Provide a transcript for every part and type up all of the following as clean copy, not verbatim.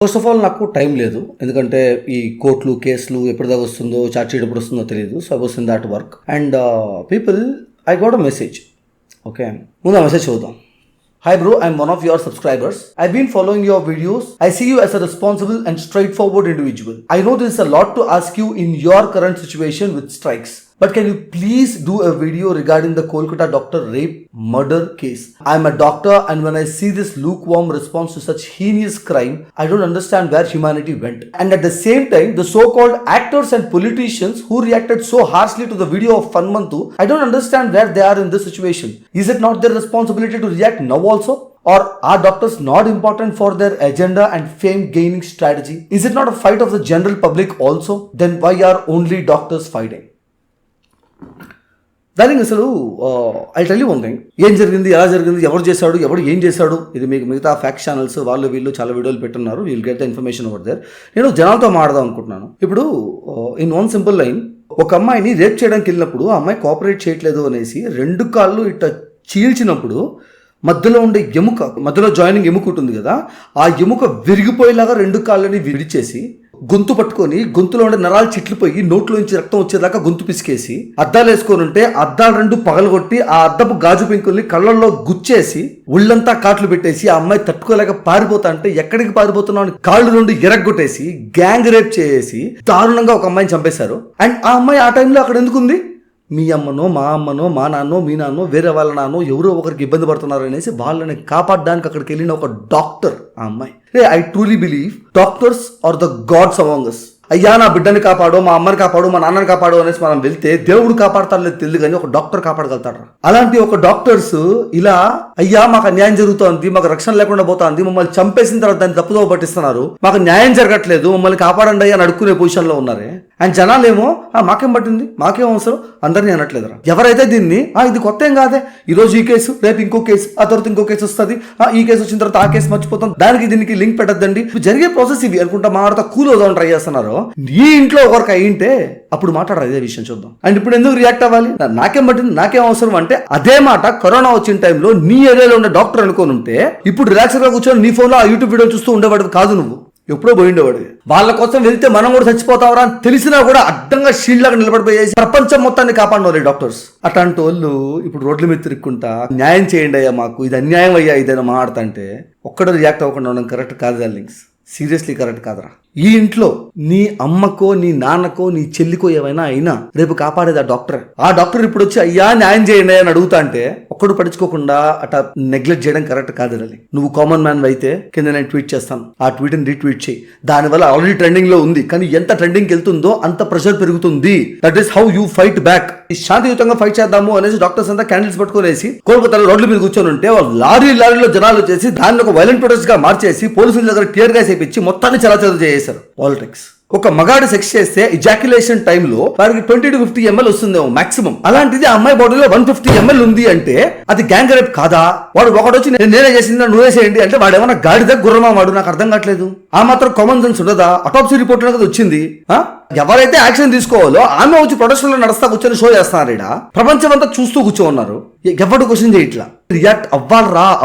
First of all నాకు time లేదు, ఎందుకంటే ఈ కోర్టులు కేసులు ఎప్పటిదాకా వస్తుందో, చార్జ్ షీట్ ఎప్పుడు వస్తుందో తెలియదు. So I was in that work and people I got a message. Okay, ముందు ఆ మెసేజ్ చూద్దాం. Hi bro, I'm one of your subscribers. I've been following your videos. I see you as a responsible and straightforward individual. I know there is a lot to ask you in your current situation with strikes. But can you please do a video regarding the Kolkata doctor rape murder case? I'm a doctor and when I see this lukewarm response to such heinous crime, I don't understand where humanity went. And at the same time, the so-called actors and politicians who reacted so harshly to the video of Fanmantu, I don't understand where they are in this situation. Is it not their responsibility to react now also? Or are doctors not important for their agenda and fame gaining strategy? Is it not a fight of the general public also? Then why are only doctors fighting? దానికి అసలు I tell you one thing, ఏం జరిగింది, ఎలా జరిగింది, ఎవరు చేశాడు, ఎవరు ఏం చేశాడు, ఇది మీకు మిగతా ఫ్యాక్ట్ ఛానల్స్ వాళ్ళు వీళ్ళు చాలా వీడియోలు పెట్టున్నారు. Will get the information over there. నేను జనాలతో మాట్లాడదాం అనుకుంటున్నాను. ఇప్పుడు ఇన్ వన్ సింపుల్ లైన్, ఒక అమ్మాయిని రేప్ చేయడానికి వెళ్ళినప్పుడు ఆ అమ్మాయి కోఆపరేట్ చేయట్లేదు అనేసి 2 కాళ్ళు ఇట్లా చీల్చినప్పుడు మధ్యలో ఉండే ఎముక, మధ్యలో జాయినింగ్ ఎముక ఉంటుంది కదా, ఆ ఎముక విరిగిపోయేలాగా 2 కాళ్ళని విడిచేసి గొంతు పట్టుకొని గొంతులో ఉండే నరాలు చిట్లిపోయి నోట్లోంచి రక్తం వచ్చేదాకా గొంతు పిసికేసి అద్దాలు వేసుకొని ఉంటే అద్దాలు 2 పగలగొట్టి ఆ అద్దపు గాజు పెంకుల్ని కళ్ళల్లో గుచ్చేసి ఒళ్ళంతా కాట్లు పెట్టేసి ఆ అమ్మాయి తట్టుకోలేక పారిపోతా అంటే ఎక్కడికి పారిపోతున్నావు అని కాళ్ళు 2 ఎరగొట్టేసి గ్యాంగ్ రేప్ చేసి దారుణంగా ఒక అమ్మాయిని చంపేశారు. అండ్ ఆ అమ్మాయి ఆ టైంలో అక్కడ ఎందుకుంది? మీ అమ్మనో, మా అమ్మనో, మా నాన్నో, మీ నాన్నో, వేరే వాళ్ళ నాన్నో ఎవరో ఒకరికి ఇబ్బంది పడుతున్నారు అనేసి వాళ్ళని కాపాడడానికి అక్కడికి వెళ్ళిన ఒక డాక్టర్ ఆ అమ్మాయి. I truly believe doctors are the gods among us. అయ్యా నా బిడ్డని కాపాడు, మా అమ్మని కాపాడు, మా నాన్నని కాపాడు అనేసి మనం వెళ్తే దేవుడు కాపాడతాడు లేదు తెలియదు, కానీ ఒక డాక్టర్ కాపాడగలుగుతాడు. అలాంటి ఒక డాక్టర్స్ ఇలా అయ్యా మాకు అన్యాయం జరుగుతోంది, మాకు రక్షణ లేకుండా పోతుంది, మమ్మల్ని చంపేసిన తర్వాత దాన్ని తప్పుదో పట్టిస్తున్నారు, మాకు న్యాయం జరగట్లేదు, మమ్మల్ని కాపాడండి అయ్యా అని అడుక్కునే పొజిషన్లో ఉన్నారే. అండ్ జనాలేమో మాకేం పట్టింది, మాకేం అవసరం, అందరినీ అనట్లేదురా. ఎవరైతే దీన్ని ఇది కొత్త ఏం కాదే, ఈరోజు ఈ కేసు, రేపు ఇంకో కేసు, ఆ తర్వాత ఇంకో కేసు వస్తుంది, ఈ కేసు వచ్చిన తర్వాత ఆ కేసు మర్చిపోతాం, దానికి దీనికి లింక్ పెట్టద్దండి, జరిగే ప్రాసెస్ ఇవి అనుకుంటా మాట్లాడతా కూల్ అవుదాం ట్రై చేస్తున్నారు. ఈ ఇంట్లో ఒకరికి అయ్యింటే అప్పుడు మాట్లాడరు, అదే విషయం చూద్దాం. అండ్ ఇప్పుడు ఎందుకు రియాక్ట్ అవ్వాలి, నాకేం పట్టింది, నాకేం అవసరం అంటే అదే మాట కరోనా వచ్చిన టైంలో నీ ఏరియాలో ఉండే డాక్టర్ అనుకోని ఉంటే ఇప్పుడు రిలాక్స్ గా కూర్చొని నీ ఫోన్లో ఆ యూట్యూబ్ వీడియో చూస్తూ ఉండేవాడు కాదు, నువ్వు ఎప్పుడో పోయిండేవాడు. వాళ్ళ కోసం వెళ్తే మనం కూడా చచ్చిపోతావరా అని తెలిసినా కూడా అడ్డంగా షీల్డ్ లాగా నిలబడిపోయేసి ప్రపంచం మొత్తాన్ని కాపాడినోళ్ళు డాక్టర్స్. అట్లాంటి వాళ్ళు ఇప్పుడు రోడ్ల మీద తిరుక్కుంటా న్యాయం చేయండి అయ్యా, మాకు ఇది అన్యాయం అయ్యా ఇదైనా మాట్లాడుతుంటే ఒక్కడో రియాక్ట్ అవ్వకుండా ఉండడం కరెక్ట్ కాదు డార్లింగ్స్, సీరియస్లీ కరెక్ట్ కాదురా. ఈ ఇంట్లో నీ అమ్మకో, నీ నాన్నకో, నీ చెల్లికో ఏమైనా అయినా రేపు కాపాడేది ఆ డాక్టర్. ఆ డాక్టర్ ఇప్పుడు వచ్చి అయ్యా న్యాయం చేయండి అని అడుగుతా అంటే ఒక్కడు పడుచుకోకుండా అట్లా నెగ్లెక్ట్ చేయడం కరెక్ట్ కాదు. నువ్వు కామన్ మ్యాన్ అయితే కింద నేను ట్వీట్ చేస్తాను, ఆ ట్వీట్ని రీట్వీట్ చేయి. దానివల్ల ఆల్రెడీ ట్రెండింగ్ లో ఉంది, కానీ ఎంత ట్రెండింగ్కి వెళ్తుందో అంత ప్రెషర్ పెరుగుతుంది. That is how you fight back. శాంతియుతంగా ఫైట్ చేద్దాము అనేసి డాక్టర్స్ అంతా క్యాండిల్స్ పట్టుకునేసి కోల్కతాలో రోడ్ల మీద కూర్చొని ఉంటే లారీలో జనాలు వచ్చేసి దాన్ని ఒక వైలెంట్ ప్రొటెస్ట్ గా మార్చేసి పోలీసుల దగ్గర టియర్ గ్యాస్ వేయించి మొత్తాన్ని చలాచలం చేసేశారు. పాలిటిక్స్. ఒక మగాడు సెక్స్ చేస్తే ఇజాక్యులేషన్ టైంలో వారికి 20 to 50 ml వస్తుందేమో మాక్సిమం. అలాంటిది ఆ అమ్మాయి బాడీలో 150 ml ఉంది అంటే అది గ్యాంగ్ రేప్ కాదా? వాడు ఒకడు వచ్చి నేనే చేసింది నువ్వే చేయండి అంటే వాడు ఏమన్నా గాడిద గుర్రమా? వాడు నాకు అర్థం కావట్లేదు. ఆ మాత్రం కామన్ సెన్స్ ఉండదా? అటాప్సీ రిపోర్ట్ కదా వచ్చింది. ఎవరైతే యాక్షన్ తీసుకోవాలో ఆమె వచ్చి ప్రొడక్షన్ లో నడుస్తా కూర్చొని షో చేస్తున్నారు. ఇక్కడ ప్రపంచం అంతా చూస్తూ కూర్చోన్నారు, ఎవరు క్వశ్చన్ చేయట్లా. రియాక్ట్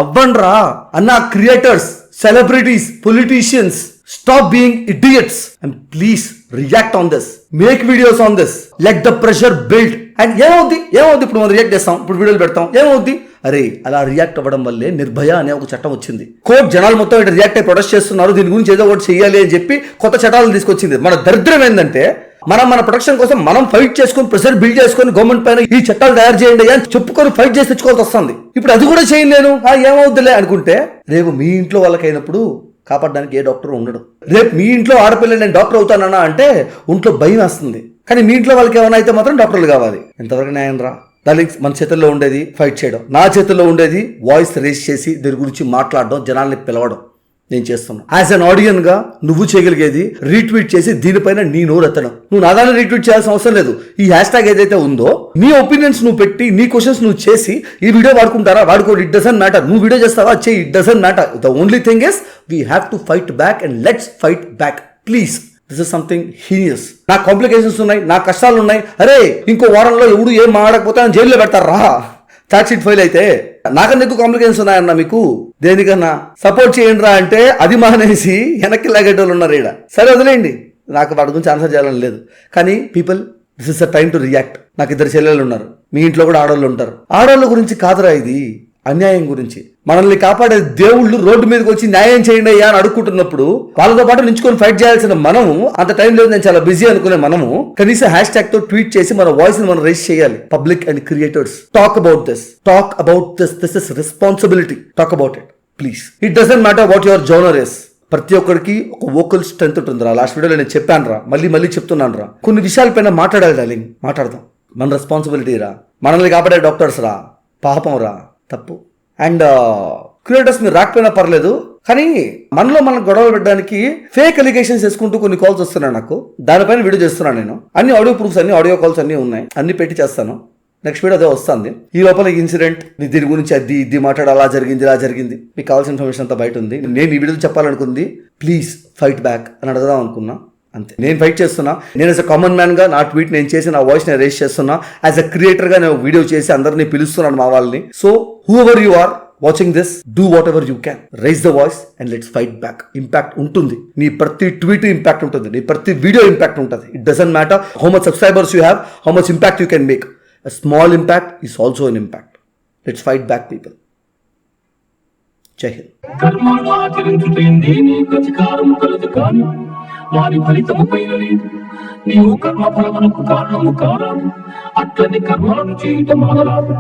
అవ్వండ్రా అన్న creators, celebrities, politicians. Stop being idiots and please react on this. Make videos on this. Let the pressure build. And ఏమవుద్ది ఇప్పుడు మనం రియాక్ట్ చేస్తాం, ఇప్పుడు వీడియోలు పెడతాం, ఏమవుద్ది? అరే అలా రియాక్ట్ అవ్వడం వల్లే నిర్భయ అనే ఒక చట్టం వచ్చింది. కోర్టు జనాలు మొత్తం ఇటు రియాక్ట్ అయి ప్రొటెస్ట్ చేస్తున్నారు, దీని గురించి ఏదో ఒకటి చేయాలి అని చెప్పి కొత్త చట్టాలను తీసుకొచ్చింది. మన దరిద్రం ఏంటంటే మన ప్రొటెక్షన్ కోసం మనం ఫైట్ చేసుకొని ప్రెషర్ బిల్డ్ చేసుకొని గవర్నమెంట్ పైన ఈ చట్టాలు తయారు చేయండి అని చెప్పుకొని ఫైట్ చేసి తెచ్చుకోవాల్సి వస్తుంది. ఇప్పుడు అది కూడా చేయండి నేను ఏమవుద్దిలే అనుకుంటే రేపు మీ ఇంట్లో వాళ్ళకైనప్పుడు కాపాడడానికి ఏ డాక్టర్ ఉండడు. రేపు మీ ఇంట్లో ఆడపిల్ల నేను డాక్టర్ అవుతానన్నా అంటే ఒంట్లో భయం వేస్తుంది, కానీ మీ ఇంట్లో వాళ్ళకి ఏమైనా అయితే మాత్రం డాక్టర్లు కావాలి. ఎంతవరకు న్యాయం రా? దానికి మన చేతుల్లో ఉండేది ఫైట్ చేయడం, నా చేతుల్లో ఉండేది వాయిస్ రేస్ చేసి దీని గురించి మాట్లాడడం, జనాల్ని పిలవడం నేను చేస్తున్నాను. యాజ్ అన్ ఆడియన్ గా నువ్వు చేయగలిగేది రీట్వీట్ చేసి దీనిపైన నీ నోరు ఎత్తడం. నువ్వు నాదాన్ని రీట్వీట్ చేయాల్సిన అవసరం లేదు. ఈ హ్యాష్ ట్యాగ్ ఏదైతే ఉందో నీ ఒపీనియన్స్ నువ్వు పెట్టి నీ క్వశ్చన్స్ నువ్వు చేసి ఈ వీడియో వాడుకుంటారా వాడుకోండి, ఇట్ డజంట్ మ్యాటర్. నువ్వు వీడియో చేస్తావా చేయి, it doesn't matter. The only thing is we have to fight back and let's fight back please. This is something heinous. నా కాంప్లికేషన్స్ ఉన్నాయి, నా కష్టాలు ఉన్నాయి. అరే ఇంకో వారంలో ఎవడు ఏం మాడకపోతే జైల్లో పెడతారా ఛార్జ్ షీట్ ఫైల్ అయితే? నాకన్నా ఎక్కువ కాంప్లికేషన్స్ ఉన్నాయన్న మీకు, దేనికన్నా సపోర్ట్ చేయండి రా అంటే అది మానేసి వెనక్కి లాగేటోళ్ళు ఉన్నారు ఈడ. సరే వదిలేయండి, నాకు వాటి గురించి ఆన్సర్ చేయాలని లేదు. కానీ people, this is the time to react. నాకు 2 చెల్లెళ్ళు ఉన్నారు, మీ ఇంట్లో కూడా ఆడవాళ్ళు ఉంటారు. ఆడవాళ్ళ గురించి కాదురా ఇది, అన్యాయం గురించి. మనల్ని కాపాడే దేవుళ్ళు రోడ్డు మీదకి వచ్చి న్యాయం చేయండి అయ్యా అని అడుక్కుంటున్నప్పుడు వాళ్ళతో పాటు నించుకొని ఫైట్ చేయాల్సిన మనము, అంత టైం లేదు నేను చాలా బిజీ అనుకునే మనము, కనీసం హ్యాష్ తో ట్వీట్ చేసి మన వాయిస్ ని మనం రైజ్ చేయాలి. Public and creators, talk about this. This is responsibility. Talk about it please. It doesn't matter what your genre is. ప్రతి ఒక్కరికి ఒక వోకల్ స్ట్రెంత్ ఉంటుందిరా. లాస్ట్ వీడియోలో నేను చెప్పాను రా, మళ్ళీ చెప్తున్నాను రా. కొన్ని విషయాలపైన మాట్లాడాలి డార్లింగ్, మాట్లాడదాం. మన రెస్పాన్సిబిలిటీ రా, మనల్ని కాపాడే డాక్టర్స్ రా, పాపం రా, తప్పు. అండ్ క్రియేటర్స్ మీరు రాకపోయినా పర్లేదు, కానీ మనలో మనం గొడవలు పెట్టడానికి ఫేక్ అలిగేషన్స్ వేసుకుంటూ కొన్ని కాల్స్ వస్తున్నాయి నాకు. దానిపైన వీడియో చేస్తున్నాను నేను. అన్ని ఆడియో ప్రూఫ్స్, అన్ని ఆడియో కాల్స్ అన్ని ఉన్నాయి, అన్ని పెట్టి చేస్తాను. నెక్స్ట్ వీడియో అదే వస్తుంది. ఈ లోపల ఇన్సిడెంట్, దీని గురించి అది ఇది మాట్లాడి అలా జరిగింది ఇలా జరిగింది, మీకు కావాల్సిన ఇన్ఫర్మేషన్ అంతా బయట ఉంది. నేను ఈ వీడియో చెప్పాలనుకుంది ప్లీజ్ ఫైట్ బ్యాక్ అని అడగదాం అనుకున్నా, అంతే. నేను ఫైట్ చేస్తున్నా. నేను యాజ్ అ కామన్ మ్యాన్ గా నా ట్వీట్ నేను చేసి నా వాయిస్ నేను రేస్ చేస్తున్నా. యాజ్ అ క్రియేటర్ గా నేను వీడియో చేసి అందరినీ పిలుస్తున్నాను మా వాళ్ళని. So whoever you are watching this, do whatever you can, raise the voice and let's fight back. Impact ఉంటుంది, నీ ప్రతి ట్వీట్ ఇంపాక్ట్ ఉంటుంది, నీ ప్రతి వీడియో ఇంపాక్ట్ ఉంటుంది. It doesn't matter how much subscribers you have, how much impact you can make. A small impact is also an impact. Let's fight back, people. Jai Hind. కర్మను ఆచరించుటేంది నీ ప్రతికారము కలదు కాని వారి ఫలితము పైన లేదు. నీవు కర్మ ఫలమునకు కారణము కారాదు, అట్లని కర్మలను చేయటం మానరాదు.